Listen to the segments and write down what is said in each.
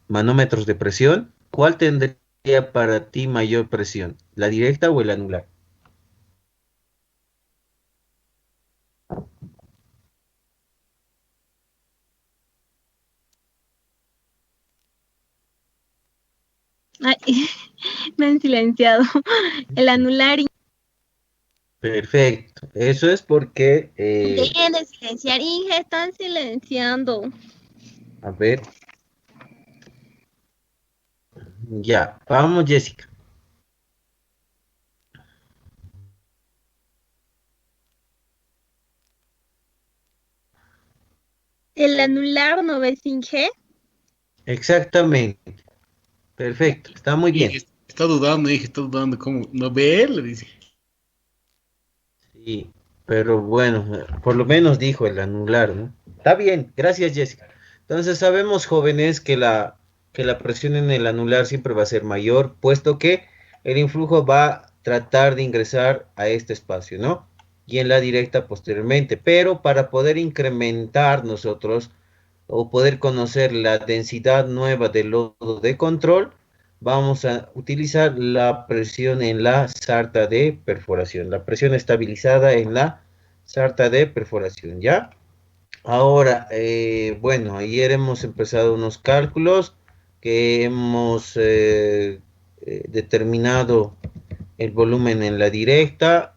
manómetros de presión, ¿cuál tendría para ti mayor presión? ¿La directa o el anular? Ay, me han silenciado. El anular. Perfecto. Eso es porque, Dejen de silenciar, Inge, están silenciando. a ver, ya, vamos, Jessica. El anular no ves, Inge. Exactamente. Perfecto. Está muy Y bien. está dudando, dije, está dudando, ¿cómo? ¿No ve? Le dice. Sí, pero bueno, por lo menos dijo el anular, ¿no? Está bien, gracias Jessica. Entonces sabemos, jóvenes, que la presión en el anular siempre va a ser mayor, puesto que el influjo va a tratar de ingresar a este espacio, ¿no? Y en la directa posteriormente. Pero para poder incrementar nosotros o poder conocer la densidad nueva del lodo de control, vamos a utilizar la presión en la sarta de perforación, la presión estabilizada en la sarta de perforación, ¿ya? Ahora, bueno, ayer hemos empezado unos cálculos que hemos determinado el volumen en la directa,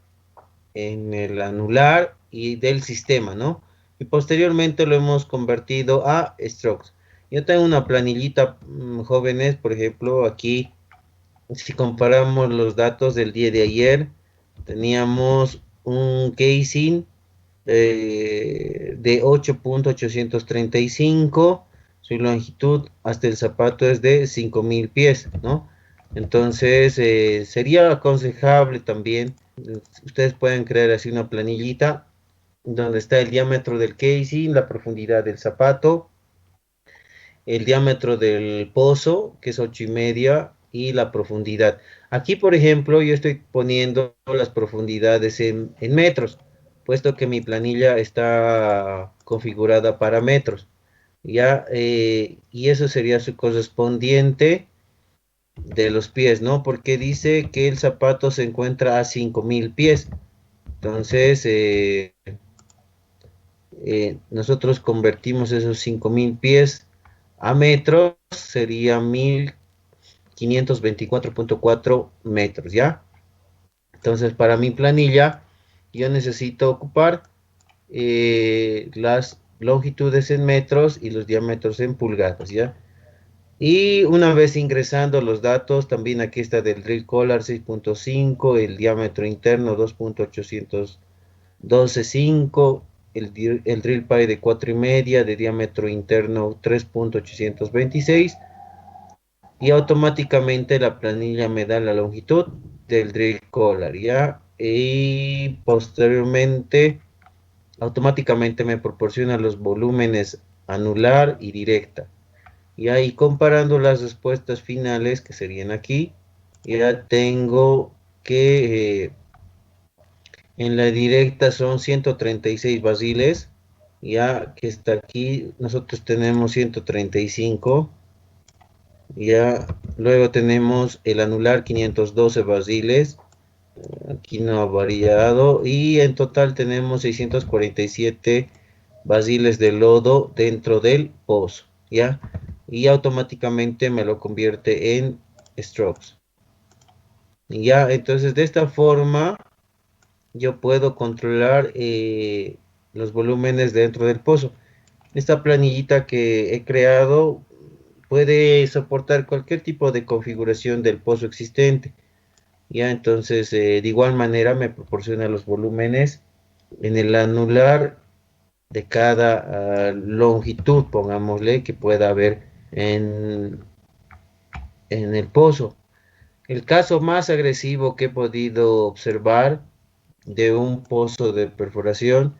en el anular y del sistema, ¿no? Y posteriormente lo hemos convertido a strokes. Yo tengo una planillita, jóvenes, por ejemplo, aquí, si comparamos los datos del día de ayer, teníamos un casing de 8.835, su longitud hasta el zapato es de 5.000 pies, ¿no? Entonces, sería aconsejable también, ustedes pueden crear así una planillita donde está el diámetro del casing, la profundidad del zapato, el diámetro del pozo, que es 8,5, y la profundidad. Aquí, por ejemplo, yo estoy poniendo las profundidades en metros, puesto que mi planilla está configurada para metros, ¿ya? Y eso sería su correspondiente de los pies, ¿no? Porque dice que el zapato se encuentra a 5.000 pies. Entonces, nosotros convertimos esos 5.000 pies a metros, sería 1.524.4 metros, ¿ya? Entonces, para mi planilla, yo necesito ocupar las longitudes en metros y los diámetros en pulgadas, ¿ya? Y una vez ingresando los datos, también aquí está del drill collar 6.5, el diámetro interno 2.812.5, el drill pipe de 4,5, de diámetro interno 3.826, y automáticamente la planilla me da la longitud del drill collar, ¿ya? Y posteriormente, automáticamente me proporciona los volúmenes anular y directa. Y ahí comparando las respuestas finales, que serían aquí, ya tengo que en la directa son 136 basiles, ya que está aquí, nosotros tenemos 135. Ya, luego tenemos el anular 512 basiles, aquí no ha variado, y en total tenemos 647 basiles de lodo dentro del pozo, ¿ya? Y automáticamente me lo convierte en strokes. Ya, entonces de esta forma yo puedo controlar los volúmenes dentro del pozo. Esta planillita que he creado puede soportar cualquier tipo de configuración del pozo existente. Ya, entonces, de igual manera me proporciona los volúmenes en el anular de cada longitud, pongámosle, que pueda haber en el pozo. El caso más agresivo que he podido observar de un pozo de perforación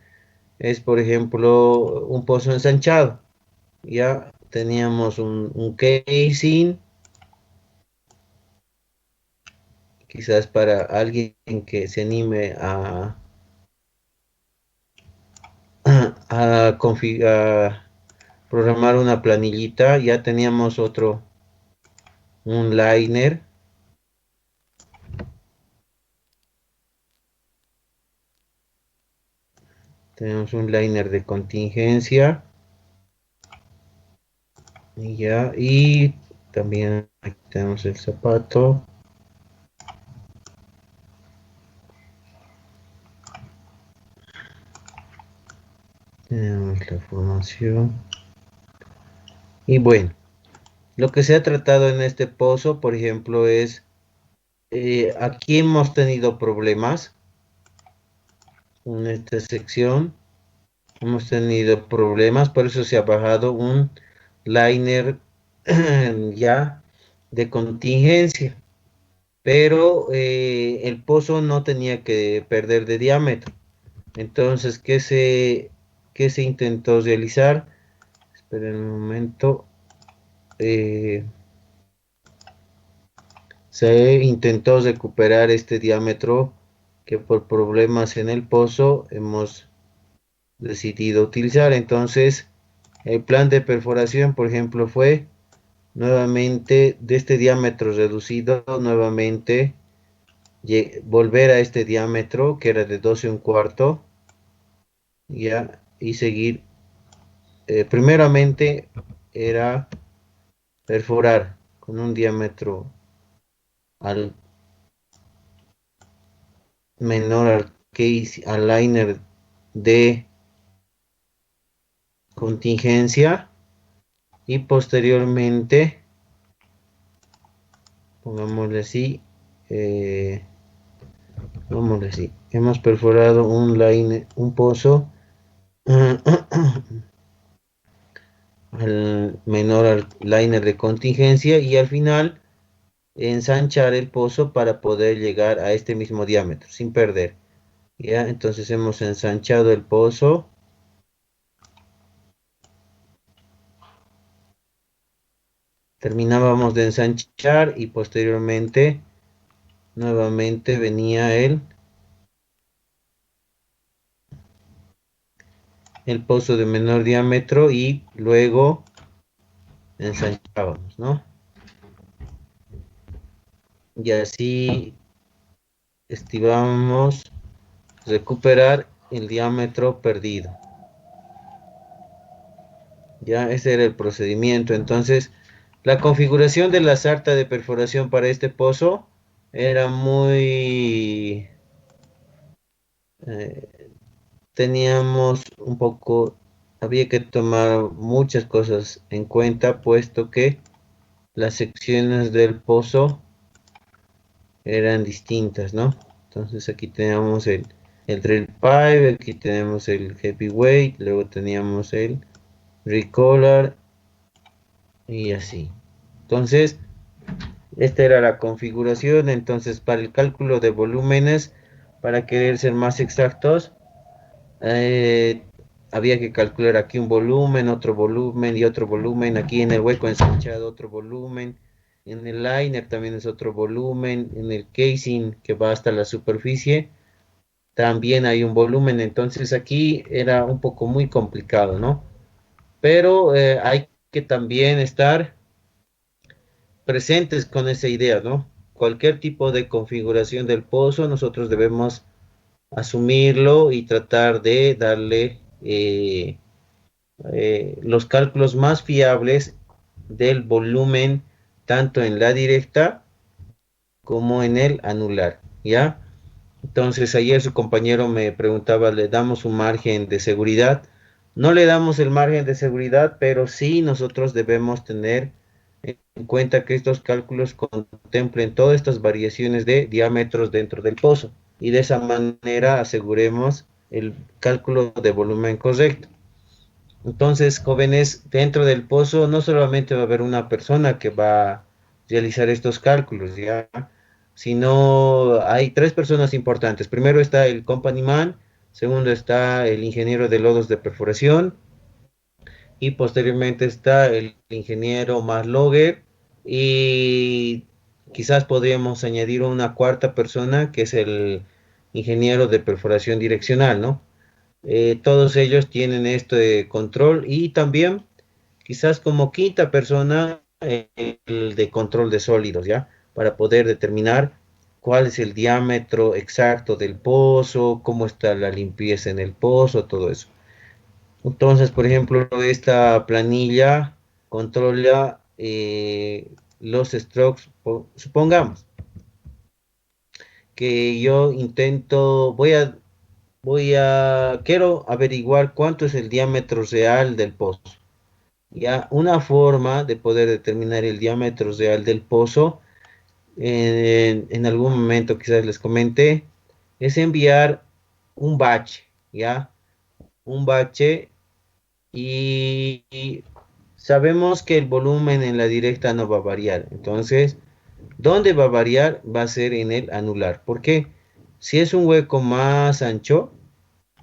es, por ejemplo, un pozo ensanchado. Ya teníamos un casing, quizás para alguien que se anime a programar una planillita. Ya teníamos un liner. Tenemos un liner de contingencia. Y ya, y también aquí tenemos el zapato. Tenemos la formación. Y bueno, lo que se ha tratado en este pozo, por ejemplo, es aquí hemos tenido problemas en esta sección. Hemos tenido problemas, por eso se ha bajado un liner ya de contingencia. Pero el pozo no tenía que perder de diámetro. Entonces, qué se intentó realizar? Esperen un momento. Se intentó recuperar este diámetro que por problemas en el pozo hemos decidido utilizar. Entonces, el plan de perforación, por ejemplo, fue nuevamente de este diámetro reducido, nuevamente volver a este diámetro que era de 12 1/4, ya, y seguir. Primeramente era perforar con un diámetro al menor al case al liner de contingencia, y posteriormente, pongámosle así, pongámosle así, hemos perforado un pozo al menor al liner de contingencia, y al final ensanchar el pozo para poder llegar a este mismo diámetro sin perder. Ya, entonces hemos ensanchado el pozo. Terminábamos de ensanchar y posteriormente nuevamente venía el pozo de menor diámetro y luego ensanchábamos, ¿no? Y así estimamos recuperar el diámetro perdido. Ya ese era el procedimiento. Entonces, la configuración de la sarta de perforación para este pozo era muy... teníamos un poco... Había que tomar muchas cosas en cuenta, puesto que las secciones del pozo eran distintas, ¿no? Entonces aquí tenemos el drill pipe, aquí tenemos el heavyweight, luego teníamos el recollar y así. Entonces, esta era la configuración. Entonces, para el cálculo de volúmenes, para querer ser más exactos, eh, había que calcular aquí un volumen, otro volumen y otro volumen. Aquí en el hueco ensanchado otro volumen. En el liner también es otro volumen. En el casing que va hasta la superficie también hay un volumen. Entonces aquí era un poco muy complicado, ¿no? Pero hay que también estar presentes con esa idea, ¿no? Cualquier tipo de configuración del pozo, nosotros debemos asumirlo y tratar de darle los cálculos más fiables del volumen, tanto en la directa como en el anular, ¿ya? Entonces ayer su compañero me preguntaba, ¿le damos un margen de seguridad? No le damos el margen de seguridad, pero sí nosotros debemos tener en cuenta que estos cálculos contemplen todas estas variaciones de diámetros dentro del pozo, y de esa manera aseguremos el cálculo de volumen correcto. Entonces, jóvenes, dentro del pozo no solamente va a haber una persona que va a realizar estos cálculos, ¿ya? Sino hay tres personas importantes. Primero está el company man, segundo está el ingeniero de lodos de perforación, y posteriormente está el ingeniero más logger, y quizás podríamos añadir una cuarta persona que es el ingeniero de perforación direccional, ¿no? Todos ellos tienen este control, y también quizás como quinta persona, el de control de sólidos, ¿ya? Para poder determinar cuál es el diámetro exacto del pozo, cómo está la limpieza en el pozo, todo eso. Entonces, por ejemplo, esta planilla controla los strokes, supongamos que yo intento, quiero averiguar cuánto es el diámetro real del pozo. Ya, una forma de poder determinar el diámetro real del pozo, en algún momento quizás les comenté, es enviar un bache, ¿ya? Un bache y sabemos que el volumen en la directa no va a variar. Entonces, ¿dónde va a variar? Va a ser en el anular. ¿Por qué? Si es un hueco más ancho,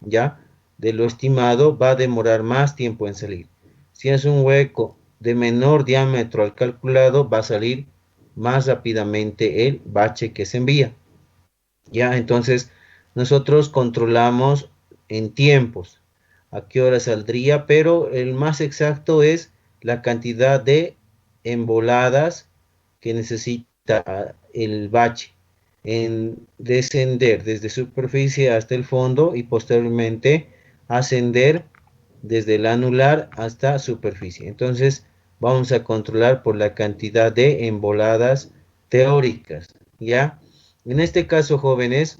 ¿ya? De lo estimado, va a demorar más tiempo en salir. Si es un hueco de menor diámetro al calculado, va a salir más rápidamente el bache que se envía. ¿Ya? Entonces, nosotros controlamos en tiempos a qué hora saldría, pero el más exacto es la cantidad de emboladas que necesita el bache en descender desde superficie hasta el fondo y posteriormente ascender desde el anular hasta superficie. Entonces vamos a controlar por la cantidad de emboladas teóricas, ¿ya? En este caso, jóvenes,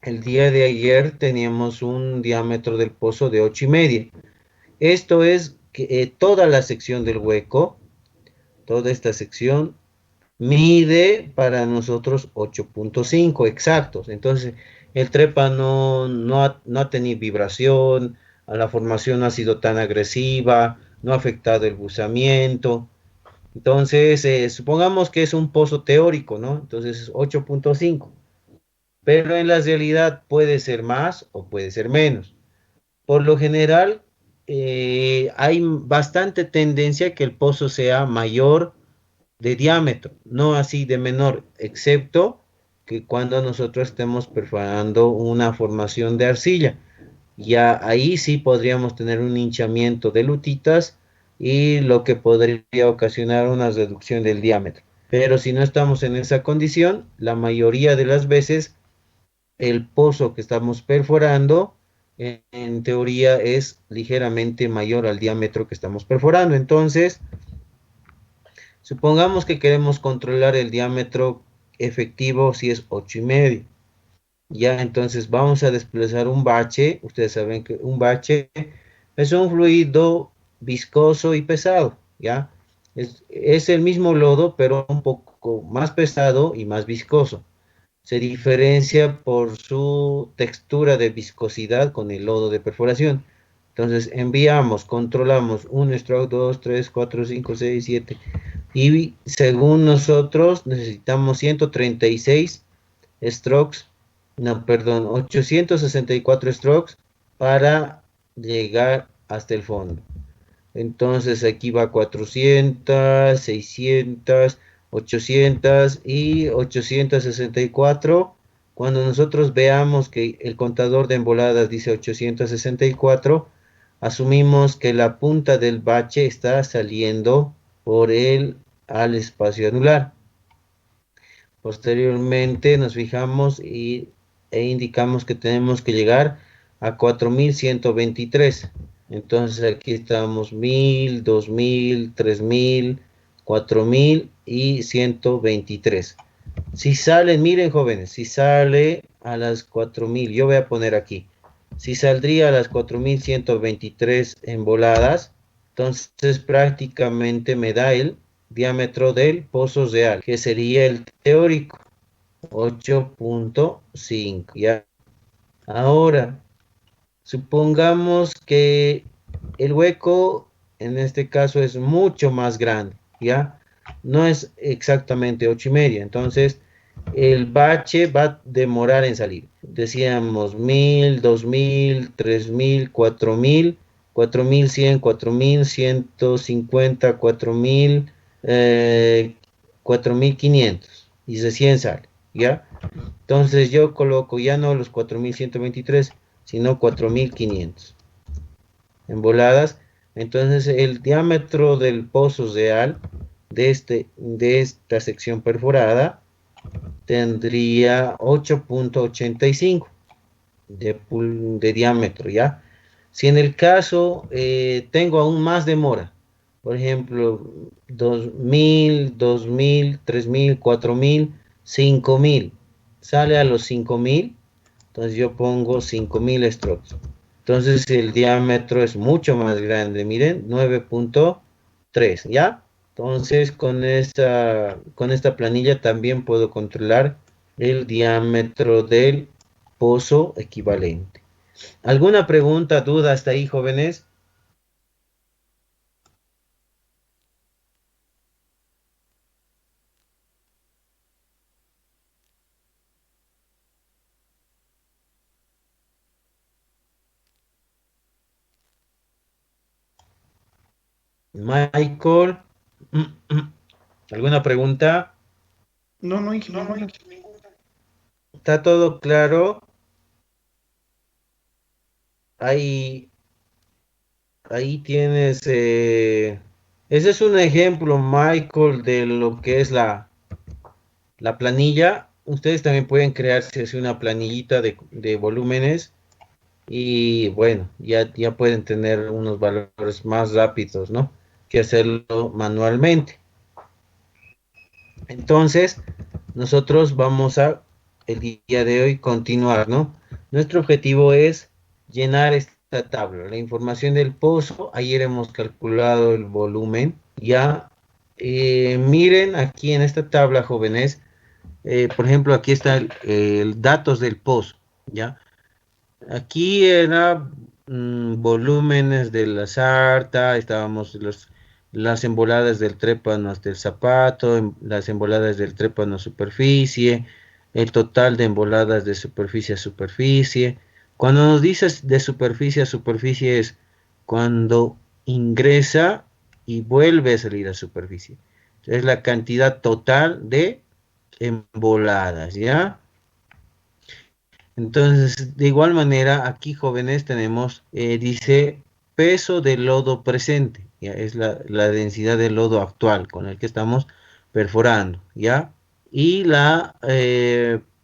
el día de ayer teníamos un diámetro del pozo de 8,5. Esto es que toda la sección del hueco, toda esta sección mide para nosotros 8,5 exactos. Entonces, el trepa no ha tenido vibración, la formación no ha sido tan agresiva, no ha afectado el buzamiento. Entonces, supongamos que es un pozo teórico, ¿no? Entonces es 8,5. Pero en la realidad puede ser más o puede ser menos. Por lo general, hay bastante tendencia que el pozo sea mayor de diámetro, no así de menor, excepto que cuando nosotros estemos perforando una formación de arcilla. Ya ahí sí podríamos tener un hinchamiento de lutitas y lo que podría ocasionar una reducción del diámetro. Pero si no estamos en esa condición, la mayoría de las veces el pozo que estamos perforando en teoría es ligeramente mayor al diámetro que estamos perforando. Entonces, supongamos que queremos controlar el diámetro efectivo si es 8,5. Ya, entonces vamos a desplazar un bache. Ustedes saben que un bache es un fluido viscoso y pesado, ¿ya? Es el mismo lodo, pero un poco más pesado y más viscoso. Se diferencia por su textura de viscosidad con el lodo de perforación. Entonces enviamos, controlamos 1 stroke, 2, 3, 4, 5, 6, 7. Y según nosotros necesitamos 136 strokes, no, perdón, 864 strokes para llegar hasta el fondo. Entonces aquí va 400, 600, 800 y 864. Cuando nosotros veamos que el contador de emboladas dice 864, asumimos que la punta del bache está saliendo por el al espacio anular. Posteriormente nos fijamos e indicamos que tenemos que llegar a 4,123. Entonces aquí estamos 1,000, 2,000, 3,000, 4,000 y 123. Si sale, miren jóvenes, si sale a las 4,000, yo voy a poner aquí, si saldría a las 4,123 en voladas, entonces prácticamente me da el diámetro del pozo real, que sería el teórico, 8,5. ¿Ya? Ahora, supongamos que el hueco en este caso es mucho más grande, ¿ya? No es exactamente 8,5, entonces el bache va a demorar en salir. Decíamos 1,000, 2,000, 3,000, 4,000, 4,100, 4,150, 4,000, 4,500 y recién sale, ¿ya? Entonces yo coloco ya no los 4,123, sino 4,500 en voladas. Entonces el diámetro del pozo real de esta sección perforada tendría 8.85 de diámetro, ¿ya? Si en el caso tengo aún más demora, por ejemplo, 2000, 3000, 4000, 5000, sale a los 5000, entonces yo pongo 5000 strokes. Entonces el diámetro es mucho más grande, miren, 9.3, ¿ya? Entonces con esta planilla también puedo controlar el diámetro del pozo equivalente. ¿Alguna pregunta, duda hasta ahí, jóvenes? Michael, ¿alguna pregunta? No, no dije ninguna. ¿Está todo claro? Ahí, ahí tienes, ese es un ejemplo, Michael, de lo que es la planilla. Ustedes también pueden crearse así una planillita de volúmenes y bueno, ya pueden tener unos valores más rápidos, ¿no? Que hacerlo manualmente. Entonces, nosotros vamos a el día de hoy continuar, ¿no? Nuestro objetivo es llenar esta tabla, la información del pozo. Ayer hemos calculado el volumen. Ya miren aquí en esta tabla, jóvenes. Por ejemplo, aquí está el datos del pozo, ¿ya? Aquí era volúmenes de la sarta, estábamos las emboladas del trépano hasta el zapato, las emboladas del trépano a superficie, el total de emboladas de superficie a superficie. Cuando nos dices de superficie a superficie es cuando ingresa y vuelve a salir a superficie. Es la cantidad total de emboladas, ¿ya? Entonces, de igual manera, aquí jóvenes tenemos, dice peso del lodo presente, ya es la densidad del lodo actual con el que estamos perforando, ¿ya? Y la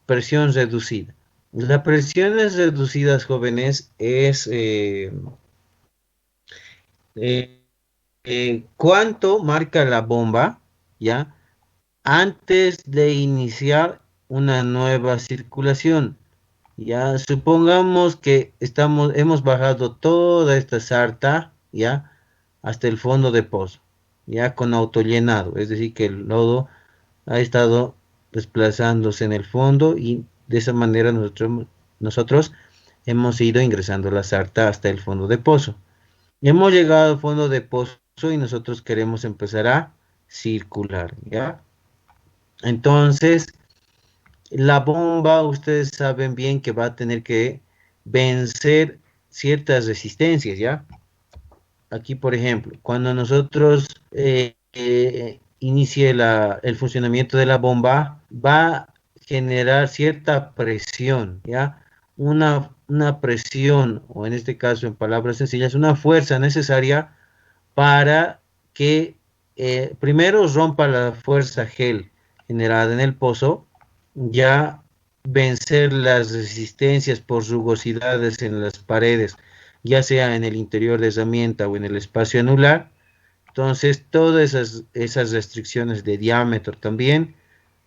presión reducida. Las presiones reducidas, jóvenes, es eh, cuánto marca la bomba, ¿ya? Antes de iniciar una nueva circulación. Ya, supongamos que hemos bajado toda esta sarta, ya, hasta el fondo de pozo, ya con autollenado, es decir, que el lodo ha estado desplazándose en el fondo y de esa manera nosotros hemos ido ingresando la sarta hasta el fondo de pozo. Hemos llegado al fondo de pozo y nosotros queremos empezar a circular, ¿ya? Entonces, la bomba, ustedes saben bien que va a tener que vencer ciertas resistencias, ¿ya? Aquí, por ejemplo, cuando nosotros inicie el funcionamiento de la bomba, va a generar cierta presión, ¿ya? Una presión, o en este caso, en palabras sencillas, una fuerza necesaria para que primero rompa la fuerza G generada en el pozo, ya vencer las resistencias por rugosidades en las paredes, ya sea en el interior de herramienta o en el espacio anular. Entonces, todas esas restricciones de diámetro también,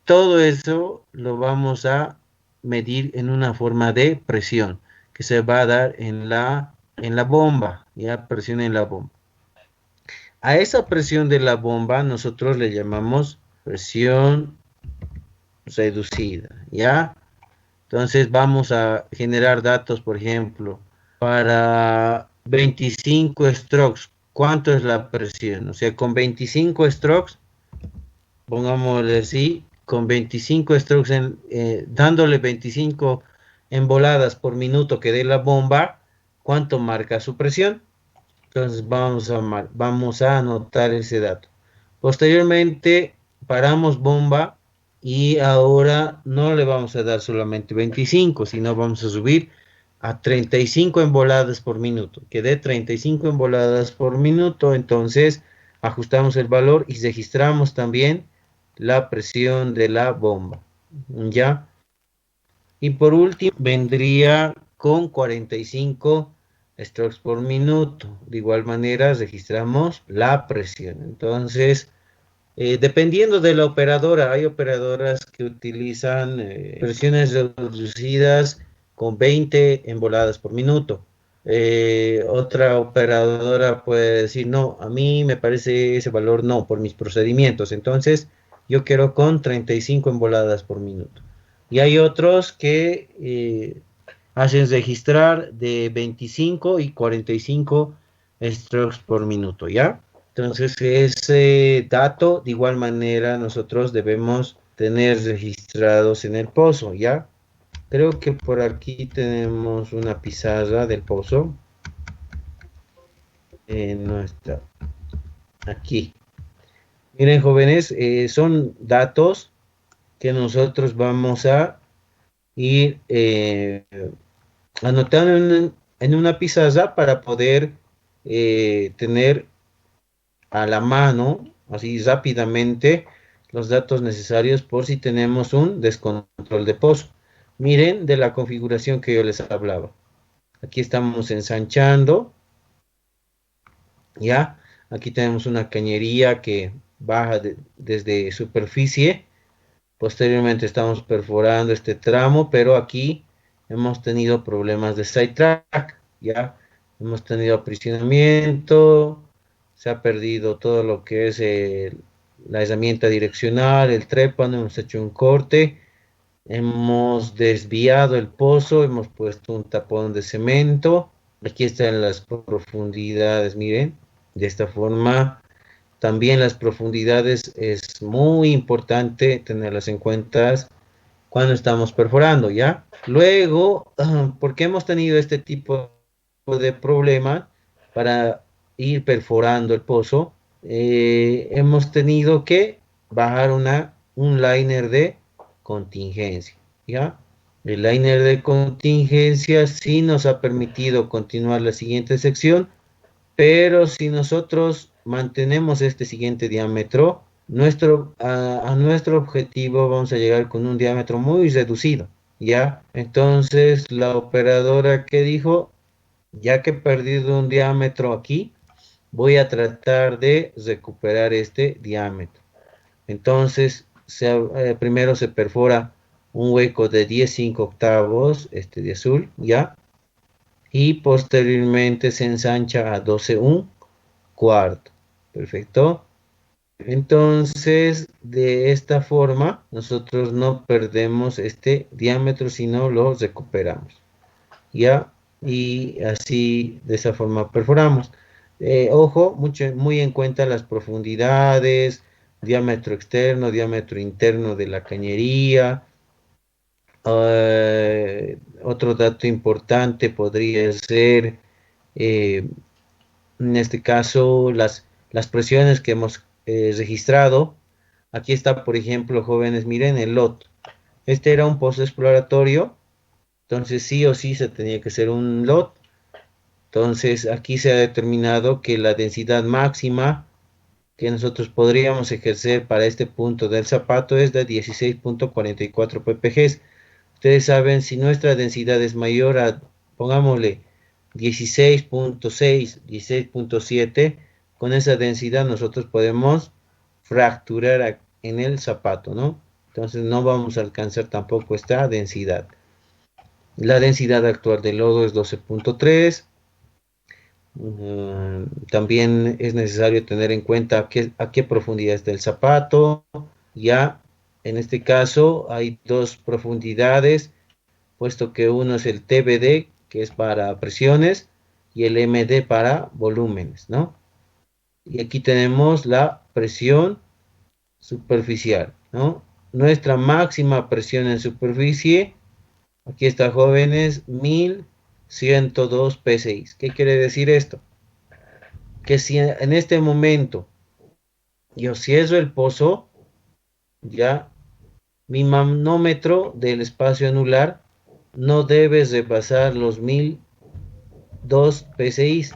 todo eso lo vamos a medir en una forma de presión que se va a dar en la bomba, ya presión en la bomba. A esa presión de la bomba nosotros le llamamos presión reducida, ¿ya? Entonces vamos a generar datos, por ejemplo, para 25 strokes. ¿Cuánto es la presión? O sea, con 25 strokes, pongámosle así, con 25 strokes, dándole 25 emboladas por minuto que dé la bomba, ¿cuánto marca su presión? Entonces vamos a anotar ese dato. Posteriormente paramos bomba y ahora no le vamos a dar solamente 25, sino vamos a subir a 35 emboladas por minuto, que dé 35 emboladas por minuto. Entonces ajustamos el valor y registramos también la presión de la bomba, ¿ya? Y por último vendría con 45 strokes por minuto. De igual manera registramos la presión. Entonces, dependiendo de la operadora, hay operadoras que utilizan presiones reducidas con 20 emboladas por minuto. Otra operadora puede decir, no, a mí me parece ese valor no, por mis procedimientos. Entonces, yo quiero con 35 emboladas por minuto. Y hay otros que hacen registrar de 25 y 45 strokes por minuto, ¿ya? Entonces, ese dato, de igual manera, nosotros debemos tener registrados en el pozo, ¿ya? Creo que por aquí tenemos una pizarra del pozo. No está. Aquí. Miren, jóvenes, son datos que nosotros vamos a ir anotando en una pizarra para poder tener a la mano, así rápidamente, los datos necesarios por si tenemos un descontrol de pozo. Miren de la configuración que yo les hablaba. Aquí estamos ensanchando, ¿ya? Aquí tenemos una cañería que baja desde superficie. Posteriormente estamos perforando este tramo, pero aquí hemos tenido problemas de sidetrack, ¿ya? Hemos tenido aprisionamiento, se ha perdido todo lo que es la herramienta direccional, el trépano, hemos hecho un corte, hemos desviado el pozo, hemos puesto un tapón de cemento. Aquí están las profundidades, miren, de esta forma. También las profundidades es muy importante tenerlas en cuenta cuando estamos perforando, ¿ya? Luego, porque hemos tenido este tipo de problema para ir perforando el pozo, hemos tenido que bajar un liner de contingencia, ¿ya? El liner de contingencia sí nos ha permitido continuar la siguiente sección, pero si nosotros mantenemos este siguiente diámetro, a nuestro objetivo vamos a llegar con un diámetro muy reducido, ¿ya? Entonces la operadora que dijo, ya que he perdido un diámetro aquí, voy a tratar de recuperar este diámetro. Entonces, primero se perfora un hueco de 10,5 octavos, este de azul, ¿ya? Y posteriormente se ensancha a 12,1 cuarto. Perfecto. Entonces, de esta forma, nosotros no perdemos este diámetro, sino lo recuperamos. ¿Ya? Y así, de esa forma, perforamos. Ojo, muy en cuenta las profundidades, diámetro externo, diámetro interno de la cañería. Otro dato importante podría ser, eh, en este caso, las presiones que hemos registrado. Aquí está, por ejemplo, jóvenes, miren el lot. Este era un pozo exploratorio, entonces sí o sí se tenía que hacer un lot. Entonces aquí se ha determinado que la densidad máxima que nosotros podríamos ejercer para este punto del zapato es de 16,44 ppg. Ustedes saben, si nuestra densidad es mayor a, pongámosle, 16,6, 16,7, con esa densidad nosotros podemos fracturar en el zapato, ¿no? Entonces no vamos a alcanzar tampoco esta densidad. La densidad actual del lodo es 12,3. También es necesario tener en cuenta a qué profundidad está el zapato. Ya en este caso hay dos profundidades, puesto que uno es el TBD, que es para presiones, y el MD para volúmenes, ¿no? Y aquí tenemos la presión superficial, ¿no? Nuestra máxima presión en superficie, aquí está, jóvenes, 1102 PSI. ¿Qué quiere decir esto? Que si en este momento yo cierro el pozo, ya mi manómetro del espacio anular no debes rebasar los 1002 PSI.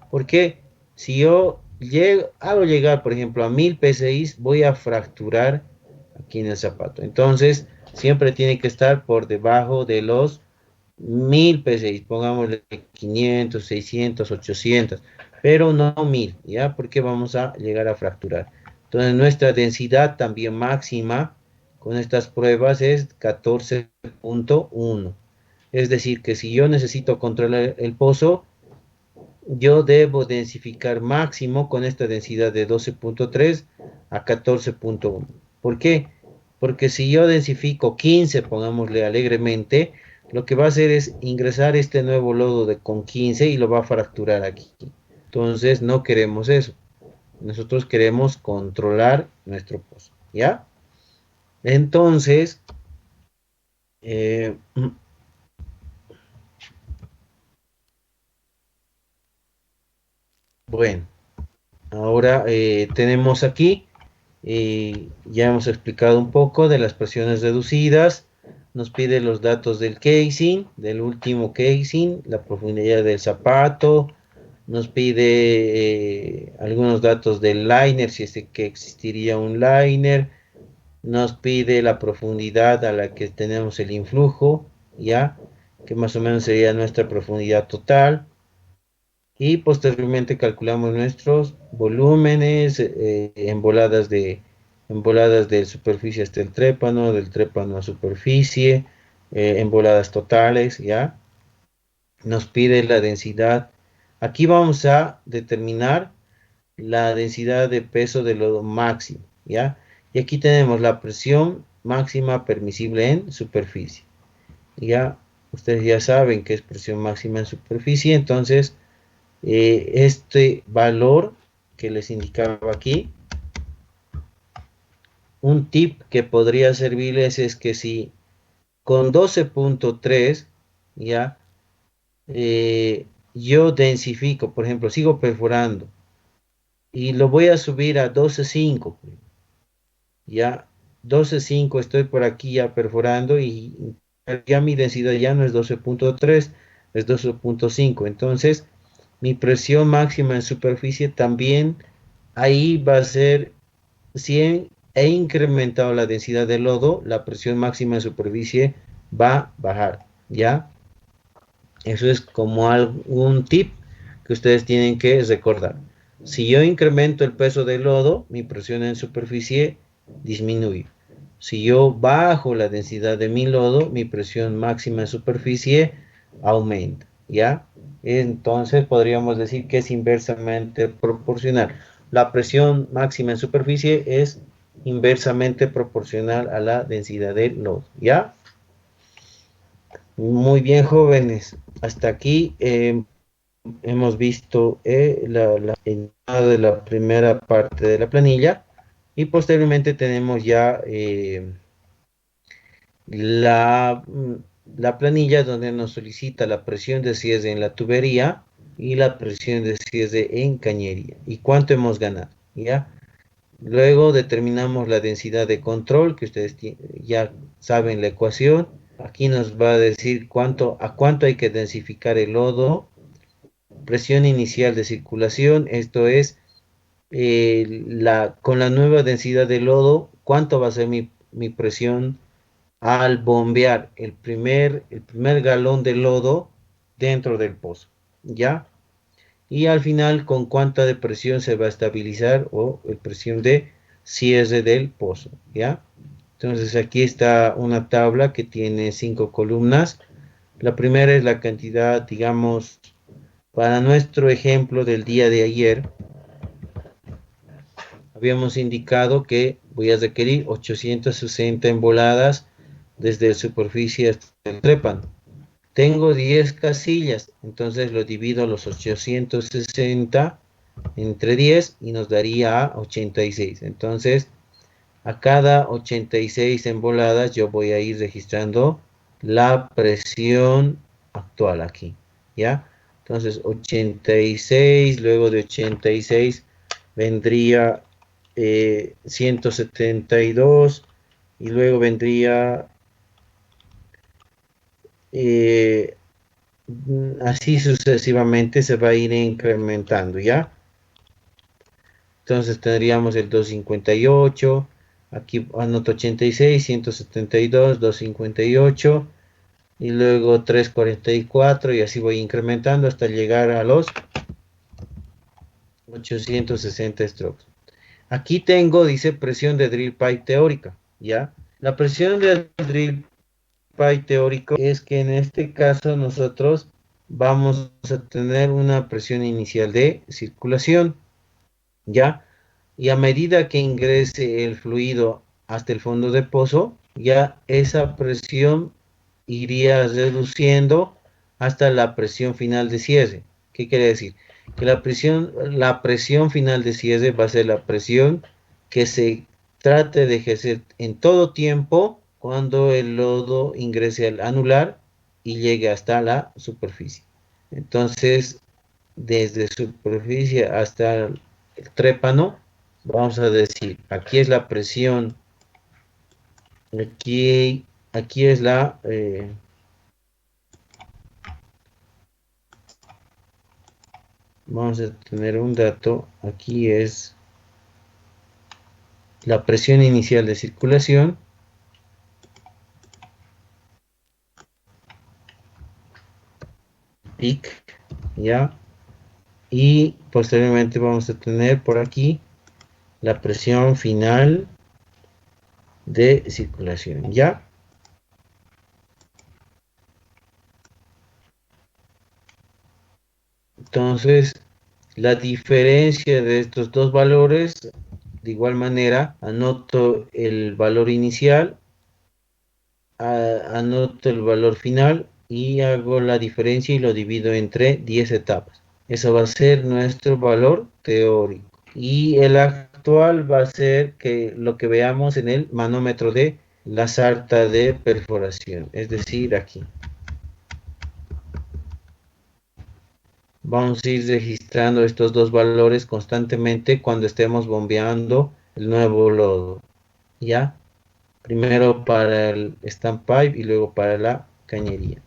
¿Por qué? Si yo hago llegar, por ejemplo, a 1000 PSI, voy a fracturar aquí en el zapato. Entonces, siempre tiene que estar por debajo de los 1000 PSI. Pongámosle 500, 600, 800, pero no 1000, ¿ya? Porque vamos a llegar a fracturar. Entonces, nuestra densidad también máxima con estas pruebas es 14.1. Es decir, que si yo necesito controlar el pozo, yo debo densificar máximo con esta densidad de 12.3 a 14.1. ¿Por qué? Porque si yo densifico 15, pongámosle alegremente, lo que va a hacer es ingresar este nuevo lodo con 15 y lo va a fracturar aquí. Entonces no queremos eso. Nosotros queremos controlar nuestro pozo, ¿ya? Entonces, eh, bueno, ahora tenemos aquí, ya hemos explicado un poco de las presiones reducidas. Nos pide los datos del casing, del último casing, la profundidad del zapato. Nos pide algunos datos del liner, si es que existiría un liner. Nos pide la profundidad a la que tenemos el influjo, ya, que más o menos sería nuestra profundidad total. Y posteriormente calculamos nuestros volúmenes en voladas de superficie hasta el trépano, del trépano a superficie, en voladas totales, ¿ya? Nos pide la densidad. Aquí vamos a determinar la densidad de peso de lodo máximo, ¿ya? Y aquí tenemos la presión máxima permisible en superficie, ¿ya? Ustedes ya saben que es presión máxima en superficie, entonces este valor que les indicaba aquí, un tip que podría servirles es que si con 12.3 ya yo densifico, por ejemplo, sigo perforando y lo voy a subir a 12.5, ya 12.5 estoy por aquí ya perforando y ya mi densidad ya no es 12.3, es 12.5, entonces mi presión máxima en superficie también ahí va a ser, si he incrementado la densidad de lodo, la presión máxima en superficie va a bajar, ¿ya? Eso es como algún tip que ustedes tienen que recordar. Si yo incremento el peso del lodo, mi presión en superficie disminuye. Si yo bajo la densidad de mi lodo, mi presión máxima en superficie aumenta, ¿ya? Entonces podríamos decir que es inversamente proporcional. La presión máxima en superficie es inversamente proporcional a la densidad del lodo, ¿ya? Muy bien, jóvenes. Hasta aquí hemos visto de la primera parte de la planilla y posteriormente tenemos ya la, la planilla donde nos solicita la presión de cierre en la tubería y la presión de cierre en cañería y cuánto hemos ganado, ¿ya? Luego determinamos la densidad de control, que ustedes ya saben la ecuación. Aquí nos va a decir a cuánto hay que densificar el lodo. Presión inicial de circulación, esto es con la nueva densidad de lodo, cuánto va a ser mi presión al bombear el primer galón de lodo dentro del pozo, ¿ya? Y al final con cuánta de presión se va a estabilizar o presión de cierre del pozo, ¿ya? Entonces aquí está una tabla que tiene 5 columnas. La primera es la cantidad, digamos, para nuestro ejemplo del día de ayer, habíamos indicado que voy a requerir 860 emboladas desde la superficie hasta el trépano. Tengo 10 casillas, entonces lo divido los 860 entre 10 y nos daría 86. Entonces, a cada 86 emboladas yo voy a ir registrando la presión actual aquí, ¿ya? Entonces, 86, luego de 86 vendría 172 y luego vendría eh, así sucesivamente se va a ir incrementando, ¿ya? Entonces tendríamos el 258, aquí anoto 86, 172, 258 y luego 344 y así voy incrementando hasta llegar a los 860 strokes. Aquí tengo, dice, presión de drill pipe teórica, ¿ya? La presión del drill pipe teórico es que en este caso nosotros vamos a tener una presión inicial de circulación, ¿ya? Y a medida que ingrese el fluido hasta el fondo de pozo, ya esa presión iría reduciendo hasta la presión final de cierre. ¿Qué quiere decir? Que la presión final de cierre va a ser la presión que se trate de ejercer en todo tiempo cuando el lodo ingrese al anular y llegue hasta la superficie. Entonces, desde superficie hasta el trépano, vamos a decir, aquí es la presión, aquí es vamos a tener un dato, aquí es la presión inicial de circulación, peak, ya, y posteriormente vamos a tener por aquí la presión final de circulación, ya. Entonces, la diferencia de estos dos valores, de igual manera, anoto el valor inicial, anoto el valor final y hago la diferencia y lo divido entre 10 etapas. Eso va a ser nuestro valor teórico. Y el actual va a ser que lo que veamos en el manómetro de la sarta de perforación, es decir, aquí. Vamos a ir registrando estos dos valores constantemente cuando estemos bombeando el nuevo lodo, ¿ya? Primero para el standpipe y luego para la cañería.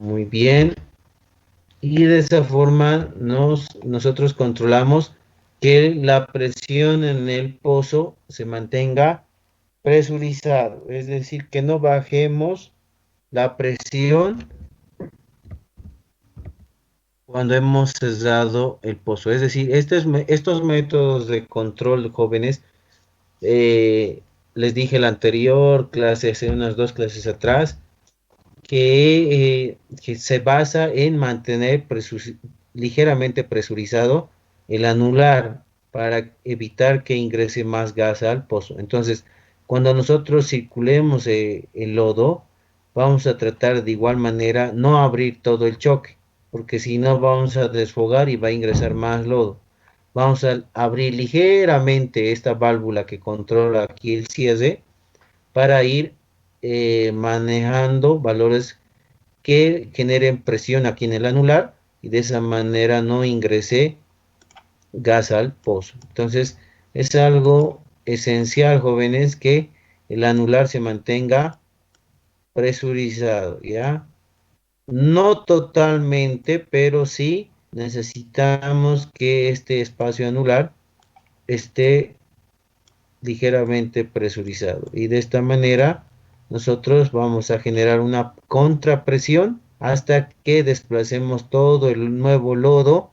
Muy bien. Y de esa forma nosotros controlamos que la presión en el pozo se mantenga presurizado, es decir, que no bajemos la presión cuando hemos cerrado el pozo. Es decir, estos métodos de control, jóvenes, eh, les dije la anterior clase, hace unas dos clases atrás, que se basa en mantener ligeramente presurizado el anular para evitar que ingrese más gas al pozo. Entonces, cuando nosotros circulemos el lodo, vamos a tratar de igual manera no abrir todo el choque, porque si no vamos a desfogar y va a ingresar más lodo. Vamos a abrir ligeramente esta válvula que controla aquí el cierre para ir manejando valores que generen presión aquí en el anular y de esa manera no ingrese gas al pozo. Entonces es algo esencial, jóvenes, que el anular se mantenga presurizado, ¿ya? No totalmente, pero sí necesitamos que este espacio anular esté ligeramente presurizado y de esta manera nosotros vamos a generar una contrapresión hasta que desplacemos todo el nuevo lodo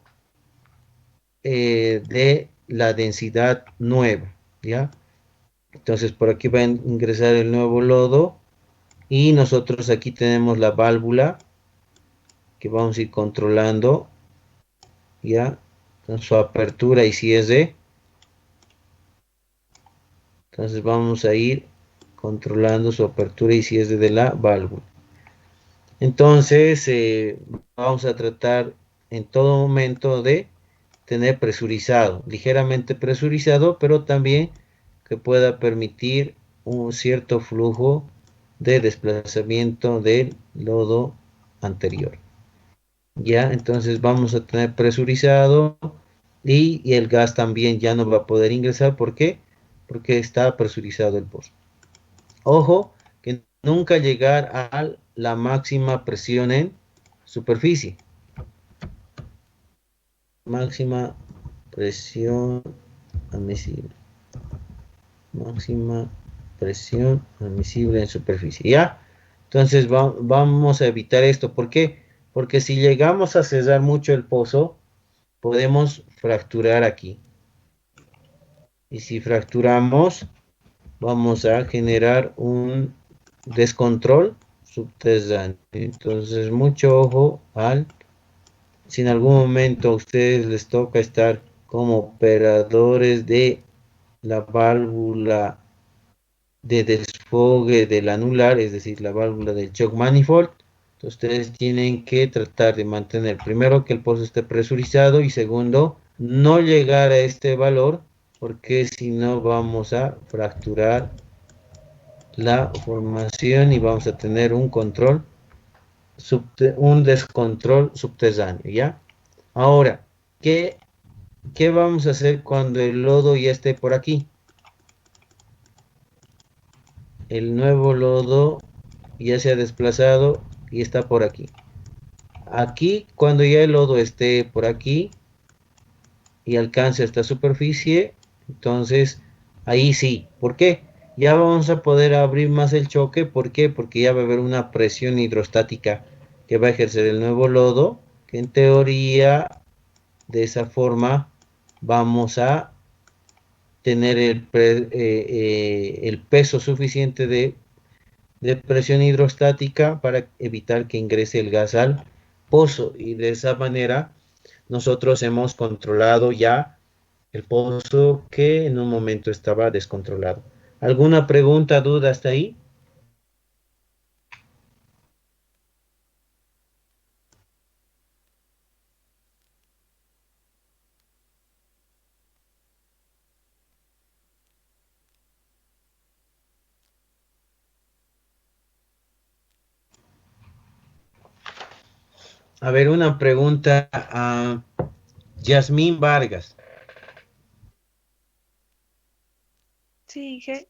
de la densidad nueva, ¿ya? Entonces por aquí va a ingresar el nuevo lodo y nosotros aquí tenemos la válvula que vamos a ir controlando, ¿ya? Con su apertura y cierre. Entonces vamos a ir controlando su apertura y cierre de la válvula. Entonces vamos a tratar en todo momento de tener presurizado, ligeramente presurizado, pero también que pueda permitir un cierto flujo de desplazamiento del lodo anterior. Ya, entonces vamos a tener presurizado y el gas también ya no va a poder ingresar. ¿Por qué? porque está presurizado el pozo. Ojo, que nunca llegar a la máxima presión en superficie. Máxima presión admisible. Máxima presión admisible en superficie. ¿Ya? Entonces vamos a evitar esto. ¿Por qué? Porque si llegamos a cesar mucho el pozo, podemos fracturar aquí. Y si fracturamos, vamos a generar un descontrol subterráneo. Entonces, mucho ojo al, si en algún momento a ustedes les toca estar como operadores de la válvula de desfogue del anular, es decir, la válvula del shock manifold, ustedes tienen que tratar de mantener primero que el pozo esté presurizado y segundo, no llegar a este valor porque si no vamos a fracturar la formación y vamos a tener un control, un descontrol subterráneo, ¿ya? Ahora, ¿qué vamos a hacer cuando el lodo ya esté por aquí? El nuevo lodo ya se ha desplazado y está por aquí. Aquí, cuando ya el lodo esté por aquí y alcance esta superficie, entonces ahí sí. ¿Por qué? Ya vamos a poder abrir más el choque. ¿Por qué? Porque ya va a haber una presión hidrostática que va a ejercer el nuevo lodo, que en teoría de esa forma vamos a tener el peso suficiente de presión hidrostática para evitar que ingrese el gas al pozo y de esa manera nosotros hemos controlado ya el pozo que en un momento estaba descontrolado. ¿Alguna pregunta, duda hasta ahí? A ver, una pregunta a Yasmín Vargas. Sí, Inge.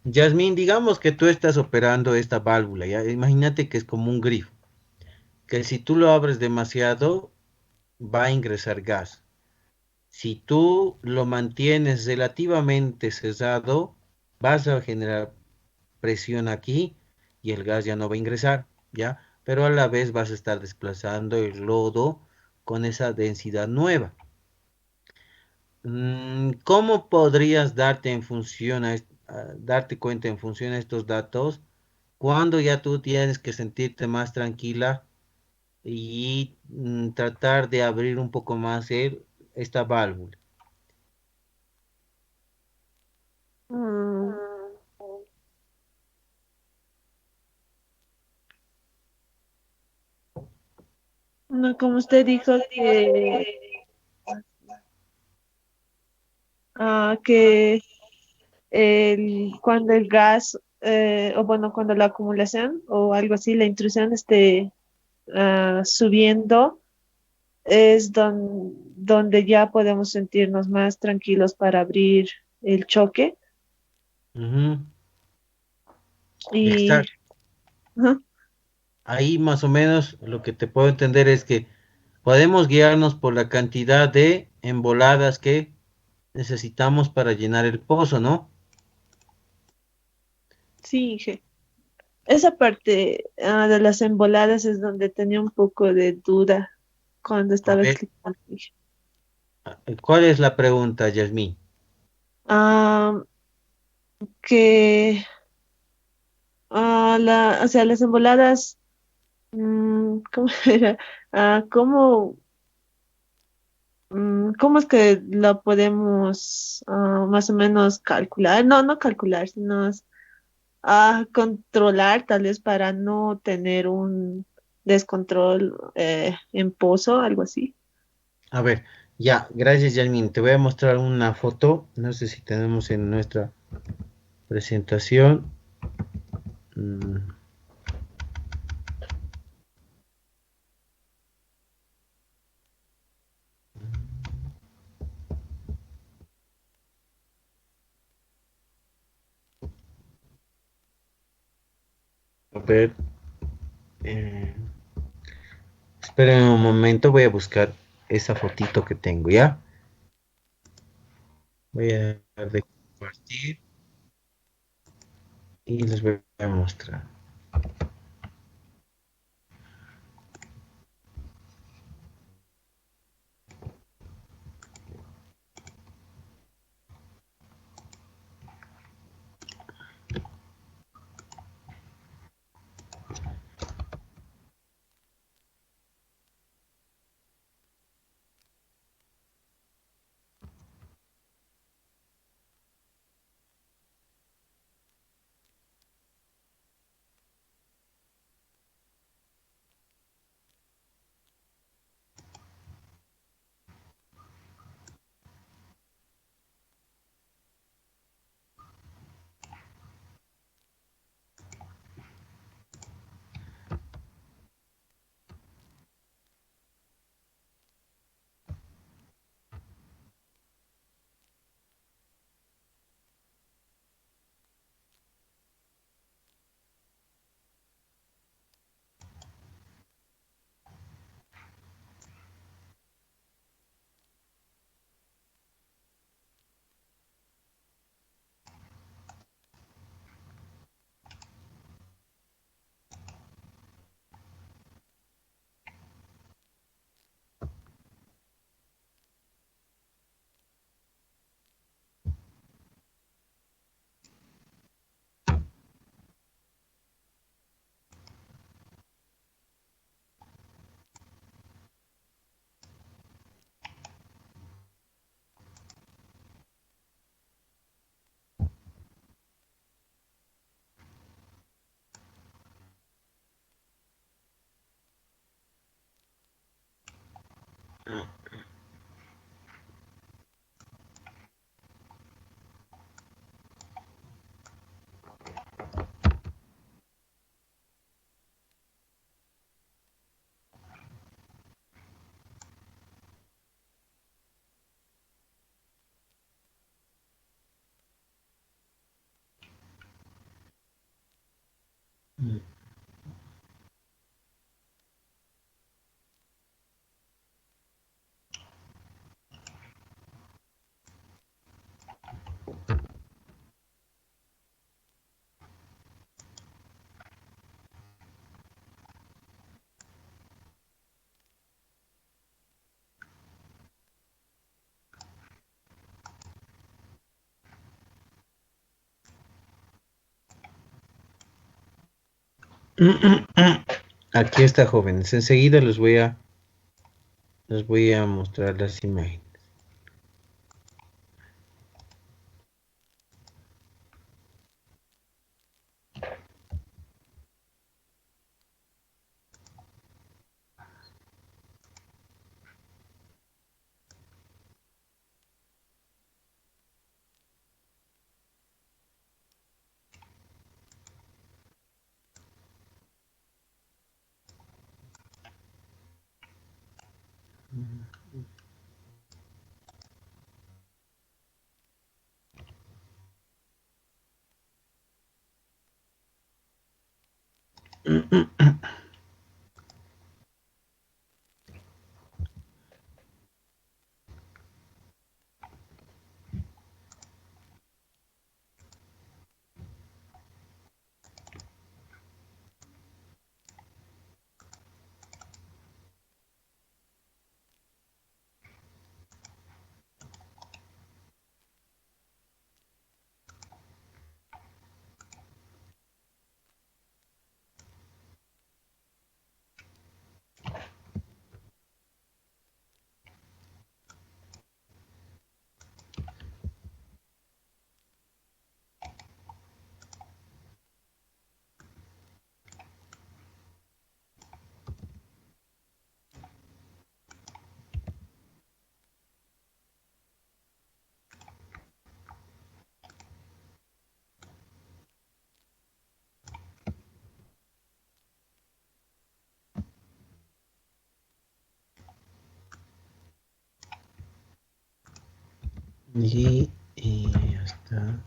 Yasmín, digamos que tú estás operando esta válvula, ¿ya? Imagínate que es como un grifo, que si tú lo abres demasiado, va a ingresar gas. Si tú lo mantienes relativamente cerrado, vas a generar presión aquí y el gas ya no va a ingresar, ¿ya? Pero a la vez vas a estar desplazando el lodo con esa densidad nueva. ¿Cómo podrías darte cuenta en función a estos datos cuando ya tú tienes que sentirte más tranquila y tratar de abrir un poco más esta válvula? Mm, no, como usted dijo que cuando el gas, o bueno, cuando la acumulación o algo así, la intrusión esté subiendo, es donde ya podemos sentirnos más tranquilos para abrir el choque. Ujú, Y exacto. ajá, Ahí más o menos lo que te puedo entender es que podemos guiarnos por la cantidad de emboladas que necesitamos para llenar el pozo, ¿no? sí, Inge. Esa parte de las emboladas es donde tenía un poco de duda cuando A estaba ver, explicando, Inge. ¿cuál es la pregunta, Yasmín? Ah, que o sea, las emboladas, ¿cómo era? ¿Cómo, cómo es que lo podemos más o menos calcular? No, no calcular, sino controlar, tal vez para no tener un descontrol en pozo, algo así. A ver, ya, gracias, Yasmín. Te voy a mostrar una foto. No sé si tenemos en nuestra presentación. Mm, ver. eh, Esperen un momento, voy a buscar esa fotito que tengo, ¿ya? Voy a dar de compartir y les voy a mostrar. Aquí está, jóvenes. Enseguida les voy a mostrar las imágenes. Y ya está.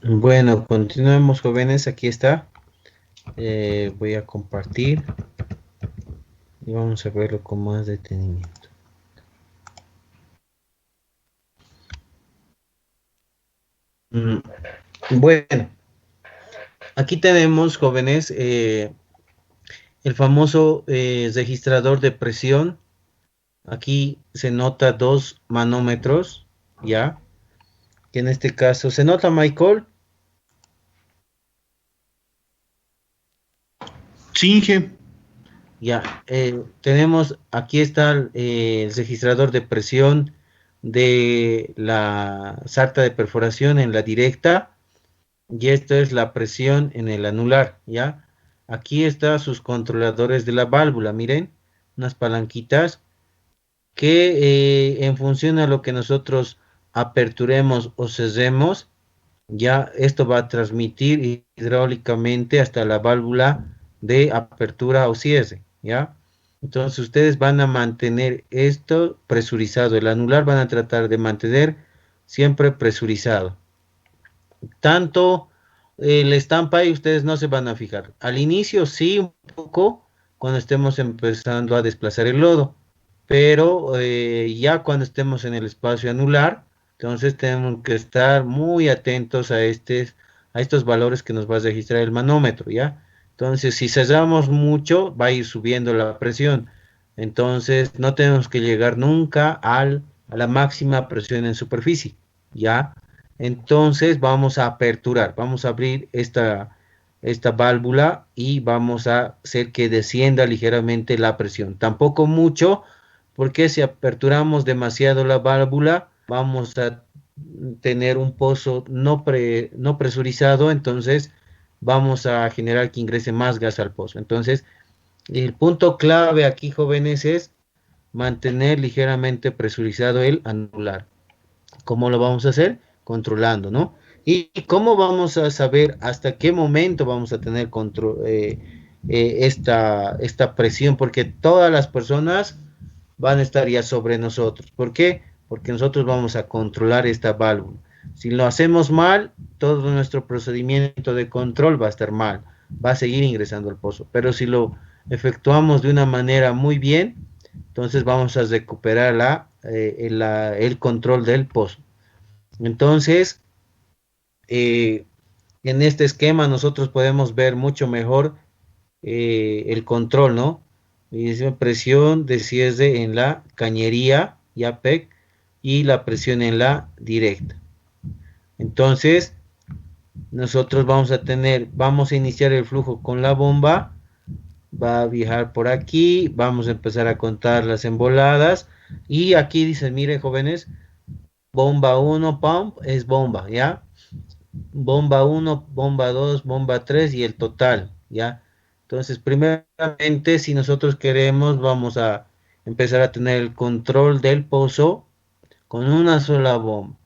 Bueno, continuemos, jóvenes. Aquí está. Voy a compartir y vamos a verlo con más detenimiento. Bueno, aquí tenemos, jóvenes, el famoso registrador de presión. Aquí se nota 2 manómetros, ¿ya? Que en este caso, ¿se nota, Michael? Sí, Inge. Ya, tenemos, aquí está el registrador de presión de la sarta de perforación en la directa, y esta es la presión en el anular, ¿ya? Aquí están sus controladores de la válvula, miren, unas palanquitas que en función a lo que nosotros aperturemos o cerremos, ya esto va a transmitir hidráulicamente hasta la válvula de apertura o cierre, ¿ya? Entonces ustedes van a mantener esto presurizado, el anular van a tratar de mantener siempre presurizado. Tanto el estampa y ustedes no se van a fijar. Al inicio sí un poco cuando estemos empezando a desplazar el lodo, pero ya cuando estemos en el espacio anular, entonces tenemos que estar muy atentos a estos valores que nos va a registrar el manómetro, ¿ya? Entonces, si cerramos mucho, va a ir subiendo la presión. Entonces, no tenemos que llegar nunca a la máxima presión en superficie, ¿ya? Entonces, vamos a aperturar, vamos a abrir esta válvula y vamos a hacer que descienda ligeramente la presión. Tampoco mucho, porque si aperturamos demasiado la válvula, vamos a tener un pozo no presurizado, entonces vamos a generar que ingrese más gas al pozo. Entonces, el punto clave aquí, jóvenes, es mantener ligeramente presurizado el anular. ¿Cómo lo vamos a hacer? Controlando, ¿no? ¿Y cómo vamos a saber hasta qué momento vamos a tener esta presión? Porque todas las personas van a estar ya sobre nosotros. ¿Por qué? Porque nosotros vamos a controlar esta válvula. Si lo hacemos mal, todo nuestro procedimiento de control va a estar mal, va a seguir ingresando al pozo. Pero si lo efectuamos de una manera muy bien, entonces vamos a recuperar el control del pozo. Entonces, eh, en este esquema nosotros podemos ver mucho mejor el control, ¿no? Dice presión de cierre en la cañería, YAPEC, y la presión en la directa. Entonces, nosotros vamos a iniciar el flujo con la bomba, va a viajar por aquí, vamos a empezar a contar las emboladas, y aquí dice, miren jóvenes, bomba 1, pump, es bomba, ¿ya? Bomba 1, bomba 2, bomba 3 y el total, ¿ya? Entonces, primeramente, si nosotros queremos, vamos a empezar a tener el control del pozo con una sola bomba.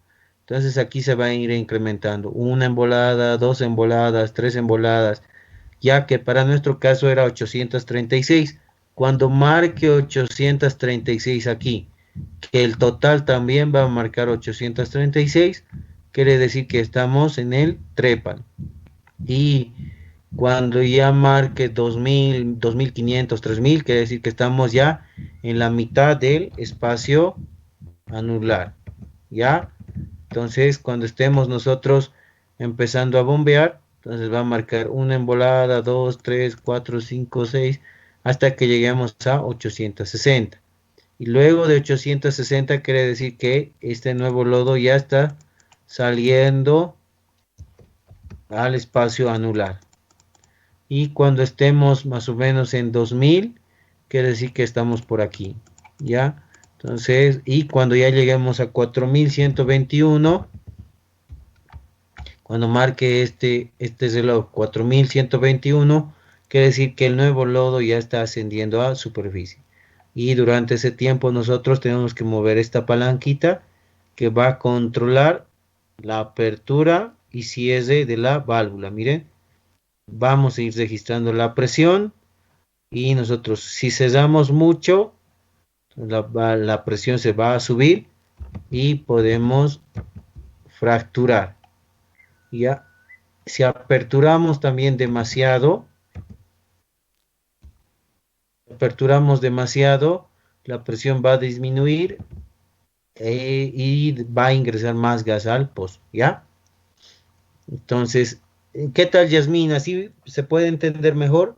Entonces, aquí se va a ir incrementando una embolada, dos emboladas, tres emboladas, ya que para nuestro caso era 836. Cuando marque 836 aquí, que el total también va a marcar 836, quiere decir que estamos en el trépano. Y cuando ya marque 2000, 2500, 3000, quiere decir que estamos ya en la mitad del espacio anular. ¿Ya? Entonces, cuando estemos nosotros empezando a bombear, entonces va a marcar una embolada, 2, 3, 4, 5, 6, hasta que lleguemos a 860. Y luego de 860 quiere decir que este nuevo lodo ya está saliendo al espacio anular. Y cuando estemos más o menos en 2000, quiere decir que estamos por aquí, ¿ya? Entonces, y cuando ya lleguemos a 4121, cuando marque este reloj 4121, quiere decir que el nuevo lodo ya está ascendiendo a superficie. Y durante ese tiempo nosotros tenemos que mover esta palanquita que va a controlar la apertura y cierre de la válvula. Miren, vamos a ir registrando la presión y nosotros, si cerramos mucho, la presión se va a subir y podemos fracturar. Ya, si aperturamos también demasiado, la presión va a disminuir y va a ingresar más gas al pozo, ¿ya? Entonces, ¿qué tal, Yasmín? ¿Así se puede entender mejor?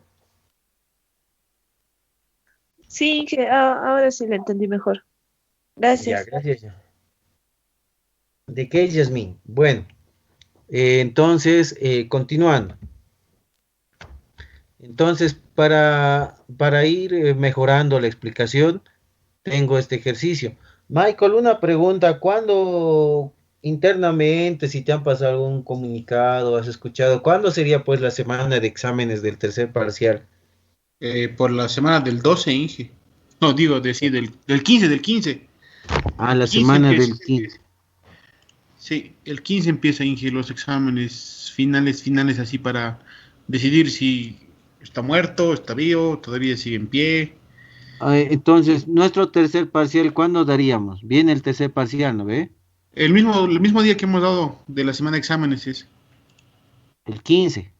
Sí, ahora sí lo entendí mejor. Ya, Gracias. gracias. ¿De qué, Yasmín? Bueno, entonces, continuando. Entonces, para ir mejorando la explicación, tengo este ejercicio. Michael, una pregunta. ¿Cuándo internamente, si te han pasado algún comunicado, has escuchado, cuándo sería pues la semana de exámenes del tercer parcial? Por la semana del 12, Inge. No, digo, sí, del 15, del 15. Ah, El la 15 semana empieza. del 15. Sí, el 15 empieza, Inge, los exámenes finales, así para decidir si está muerto, está vivo, todavía sigue en pie. Entonces, nuestro tercer parcial, ¿cuándo daríamos? Viene el tercer parcial, ¿no ve? El mismo día que hemos dado de la semana de exámenes es. El 15.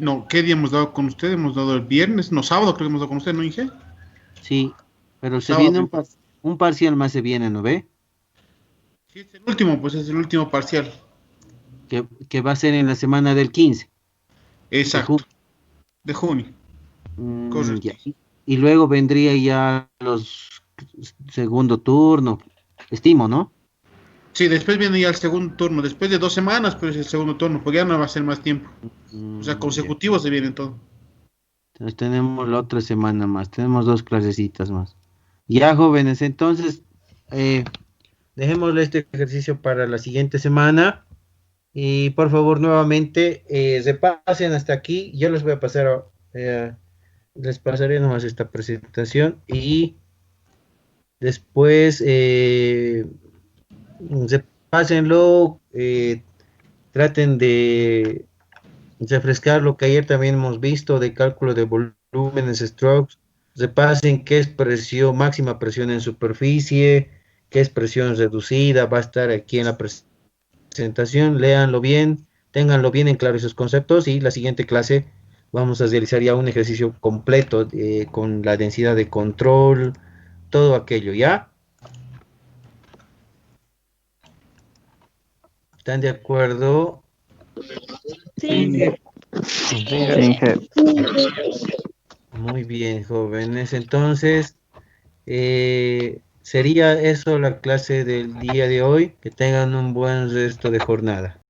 No, ¿qué día hemos dado con usted? Hemos dado el viernes, no, sábado creo que hemos dado con usted, ¿no, Inge? Sí, pero se viene Sábado. un parcial más, se viene, ¿no ve? Sí, es el último, pues es el último parcial. Que va a ser en la semana del 15 de Exacto, junio. de junio, correcto. Ya. Y luego vendría ya los segundo turno, estimo, ¿no? Sí, después viene ya el segundo turno, después de 2 semanas, pues el segundo turno, porque ya no va a ser más tiempo. O sea, Ya. consecutivos se vienen todo. Entonces tenemos la otra semana más, tenemos dos clasecitas más. Ya, jóvenes, entonces eh, dejémosle este ejercicio para la siguiente semana. Y por favor, nuevamente, repasen hasta aquí. Yo les voy a pasar, les pasaré nomás esta presentación y después repásenlo, traten de refrescar lo que ayer también hemos visto de cálculo de volúmenes, strokes. Repasen qué es presión, máxima presión en superficie, qué es presión reducida, va a estar aquí en la presentación, léanlo bien, ténganlo bien en claro esos conceptos y la siguiente clase vamos a realizar ya un ejercicio completo con la densidad de control, todo aquello, ¿ya? ¿Están de acuerdo? Sí, Inge, Muy bien, jóvenes. Entonces, sería eso la clase del día de hoy. Que tengan un buen resto de jornada.